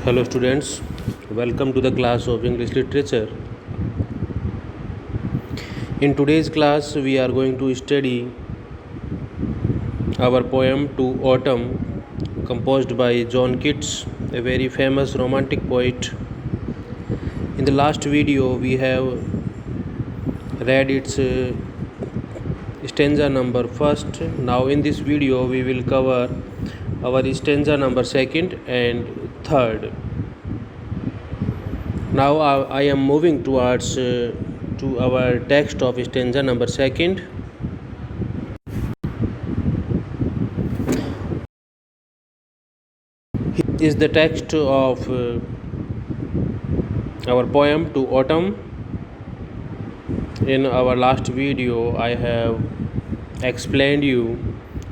Hello students, welcome to the class of English Literature. In today's class we are going to study our poem To Autumn, composed by John Keats, a very famous romantic poet. In the last video we have read its stanza number first. Now in this video we will cover our stanza number second and third. Now I am moving towards to our text of stanza number second. Is the text of our poem To Autumn. In our last video I have explained you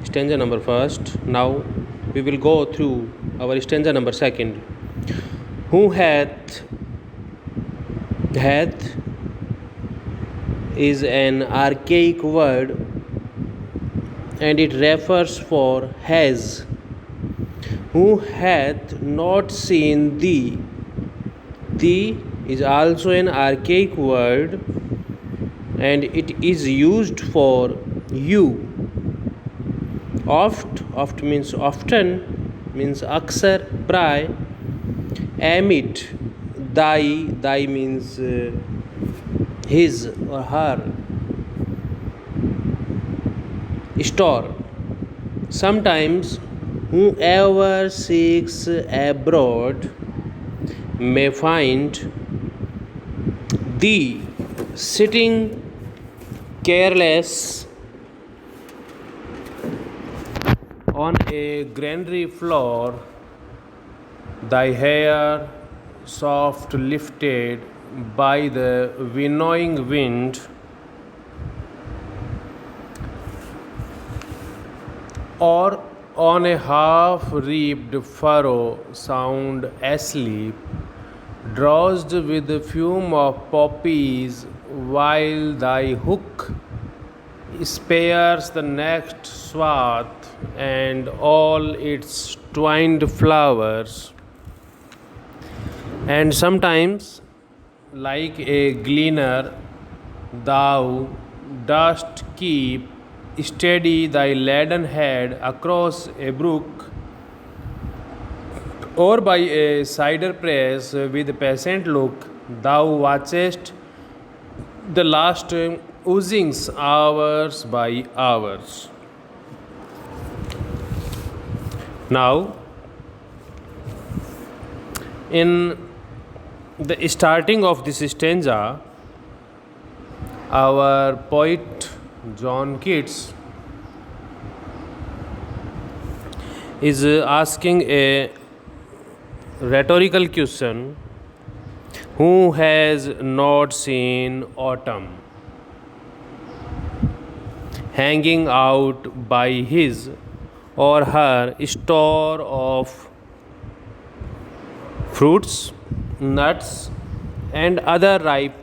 stanza number first. Now we will go through our stanza number second. Who hath is an archaic word and it refers for has. Who hath not seen thee? Thee is also an archaic word and it is used for you. Oft means often, means aksar, pray. Amit, thy means his or her. Store. Sometimes whoever seeks abroad may find thee sitting careless on a granary floor, thy hair soft lifted by the winnowing wind, or on a half-reaped furrow sound asleep, drowsed with the fume of poppies, while thy hook spares the next swath and all its twined flowers. And sometimes, like a gleaner, thou dost keep steady thy laden head across a brook, or by a cider press with patient look thou watchest the last oozings hours by hours. Now, in the starting of this stanza, our poet John Keats is asking a rhetorical question: who has not seen autumn hanging out by his or her store of fruits, nuts, and other ripe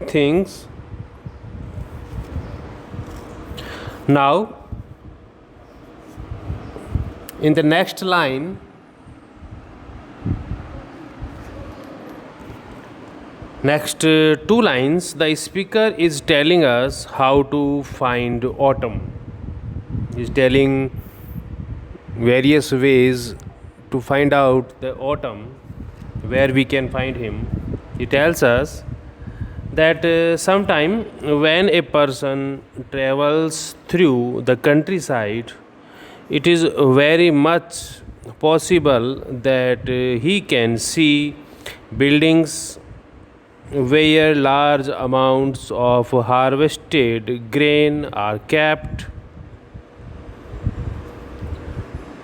things? Now, in the next line, next two lines, the speaker is telling us how to find autumn. He is telling various ways to find out the autumn, where we can find him. He tells us that sometime when a person travels through the countryside, it is very much possible that he can see buildings where large amounts of harvested grain are kept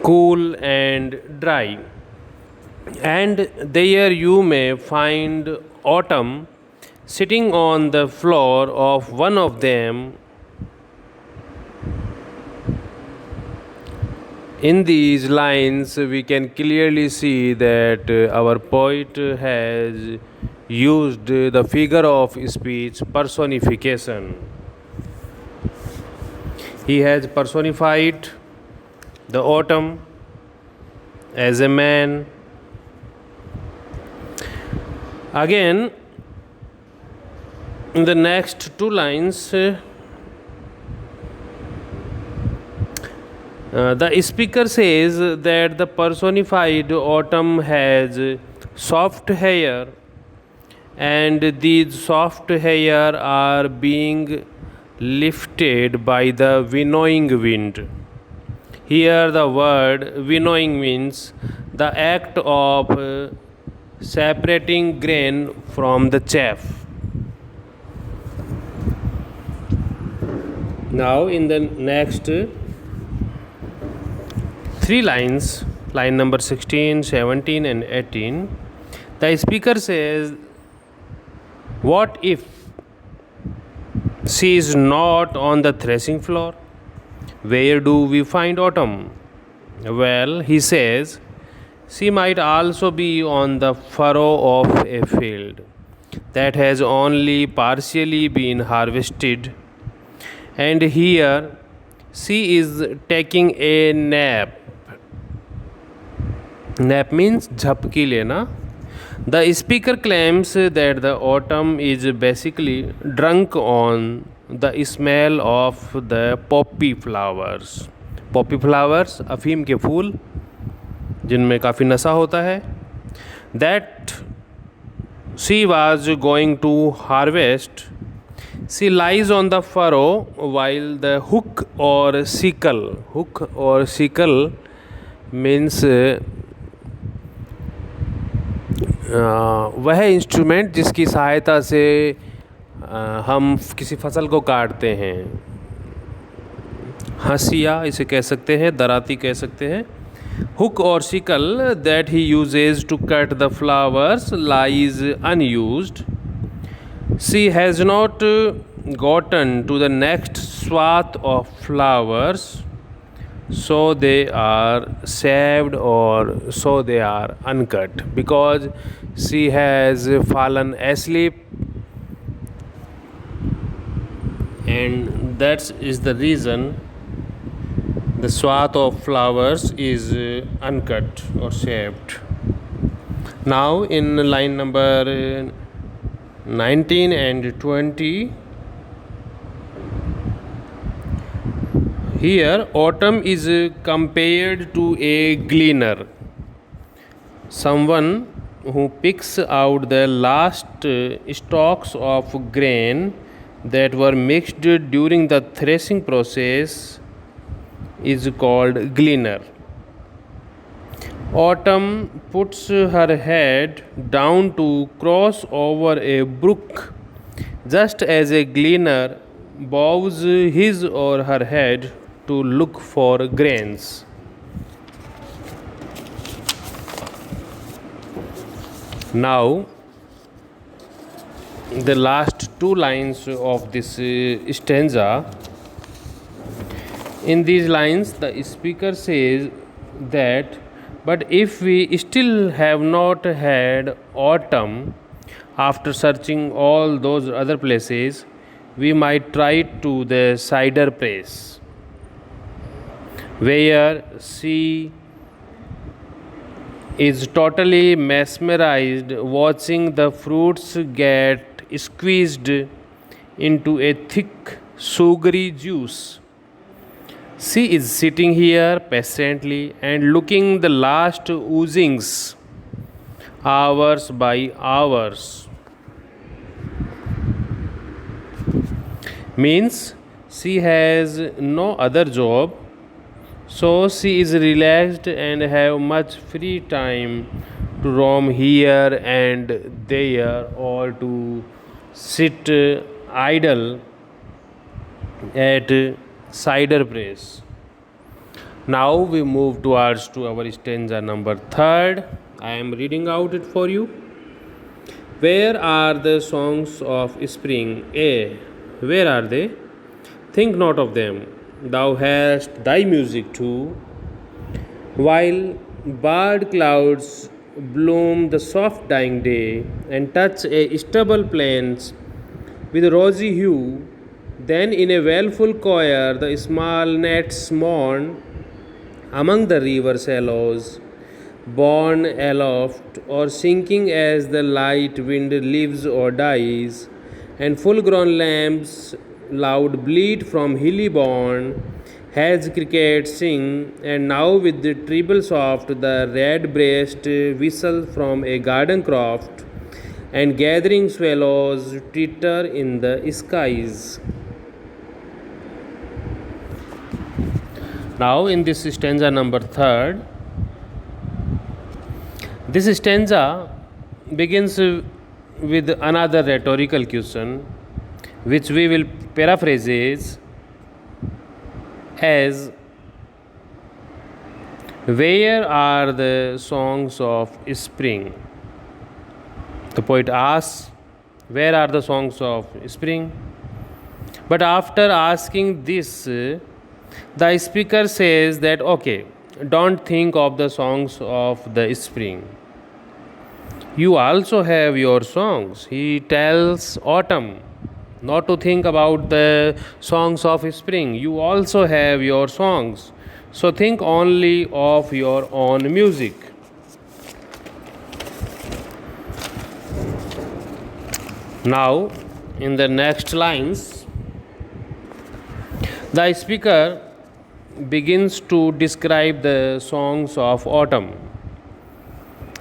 cool and dry, and there you may find autumn sitting on the floor of one of them. In these lines, we can clearly see that our poet has used the figure of speech personification. He has personified the autumn as a man Again, in the next two lines, the speaker says that the personified autumn has soft hair, and these soft hair are being lifted by the winnowing wind. Here, the word winnowing means the act of separating grain from the chaff. Now, in the next three lines, line number 16, 17, and 18, the speaker says, "What if she is not on the threshing floor? Where do we find autumn?" Well, he says, she might also be on the furrow of a field that has only partially been harvested, and here she is taking a nap. Nap means झपकी लेना. The speaker claims that the autumn is basically drunk on the smell of the poppy flowers. Poppy flowers, अफीम के फूल जिनमें काफ़ी नशा होता है. That she was going to harvest. She lies on the furrow while the hook or sickle means वह instrument जिसकी सहायता से हम किसी फसल को काटते हैं. हंसिया इसे कह सकते हैं, दराती कह सकते हैं. Hook or sickle that he uses to cut the flowers lies unused. She has not gotten to the next swath of flowers, so they are saved or so they are uncut, because she has fallen asleep, and that is the reason the swath of flowers is uncut or shaved. Now in line number 19 and 20, here autumn is compared to a gleaner, someone who picks out the last stalks of grain that were mixed during the threshing process is called gleaner. Autumn puts her head down to cross over a brook, just as a gleaner bows his or her head to look for grains. Now, the last two lines of this stanza. In these lines, the speaker says that, but if we still have not had autumn after searching all those other places, we might try to the cider press, where she is totally mesmerized watching the fruits get squeezed into a thick, sugary juice. She is sitting here patiently and looking the last oozings, hours by hours. Means she has no other job, so she is relaxed and have much free time to roam here and there, or to sit idle at cider press. Now we move towards to our stanza number 3. I am reading out it for you. Where are the songs of spring? Where are they? Think not of them. Thou hast thy music too. While barred clouds bloom the soft dying day and touch a stubble plains with rosy hue, then in a wailful choir the small gnats mourn among the river shallows. borne aloft or sinking as the light wind lives or dies, and full grown lambs loud bleat from hilly bourne, has cricket sing, and now with the treble soft the red breast whistle from a garden croft, and gathering swallows twitter in the skies. Now, in this stanza number third, this stanza begins with another rhetorical question, which we will paraphrase as where are the songs of spring? The poet asks, where are the songs of spring? But after asking this, the speaker says that okay, don't think of the songs of the spring. You also have your songs. He tells autumn not to think about the songs of spring. You also have your songs. So think only of your own music. Now, in the next lines, the speaker begins to describe the songs of autumn.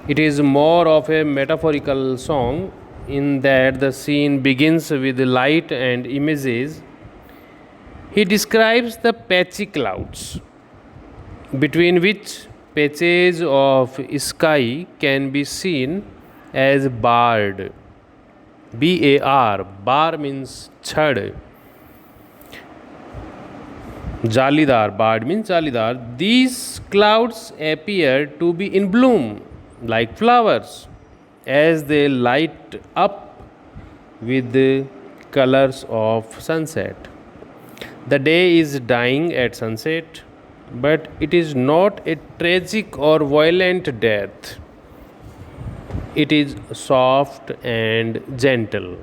It is more of a metaphorical song in that the scene begins with light and images. He describes the patchy clouds, between which patches of sky can be seen as barred. BAR, bar means chhad. Jalidar, barred means jalidar. These clouds appear to be in bloom like flowers as they light up with the colors of sunset. The day is dying at sunset, but it is not a tragic or violent death. It is soft and gentle.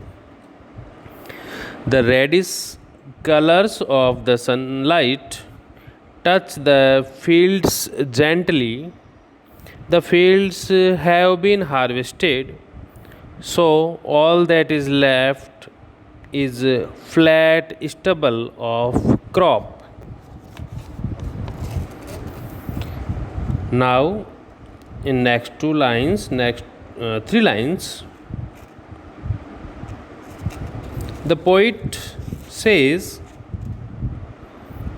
The reddish colors of the sunlight touch the fields gently. The fields have been harvested, so all that is left is flat stubble of crop. Now, in next three lines, the poet says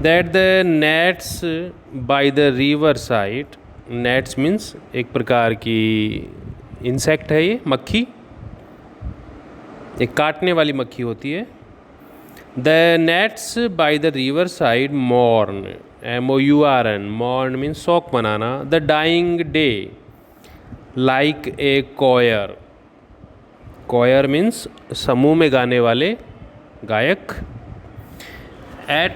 that the gnats by the river side, gnats means एक प्रकार की insect है, ये मक्खी, एक काटने वाली मक्खी होती है. The gnats by the river side mourn, MOURN, mourn means शोक मनाना, the dying day like a choir. choir means समूह में गाने वाले गायक. At